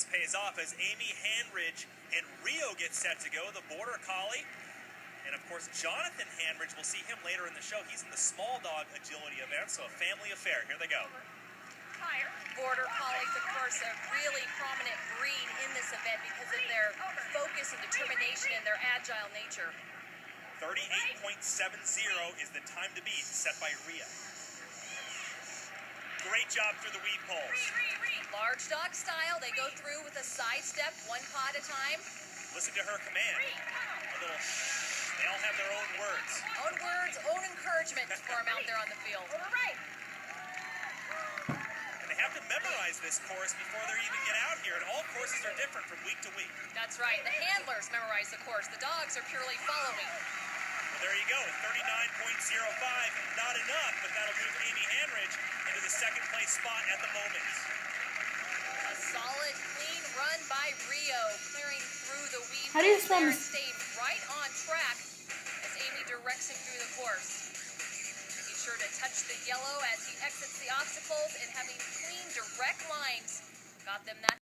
patience pays off as Amy Handridge and Rio get set to go, the Border Collie. And of course, Jonathan Handridge, we'll see him later in the show. He's in the small dog agility event, so a family affair. Here they go. Border Collies, of course, a really prominent breed in this event because of their focus and determination and their agile nature. 38.70 is the time to beat, set by Rhea. Great job through the weed poles. Large dog style, they go through with a side step, one paw at a time. Listen to her command. A little shh. They all have their own words. Own words, own encouragement for them out there on the field. And they have to memorize this course before they even get out here, and all courses are different from week to week. That's right. The handlers memorize the course. The dogs are purely following. Well, there you go. 39.05. Not enough, but that'll move Amy Handridge into the second place spot at the moment. A solid, clean run by Rio, clearing through the weed How do you there and spell staying right on track as Amy directs him through the course. Making sure to touch the yellow as he exits the obstacles and having clean, direct lines got them that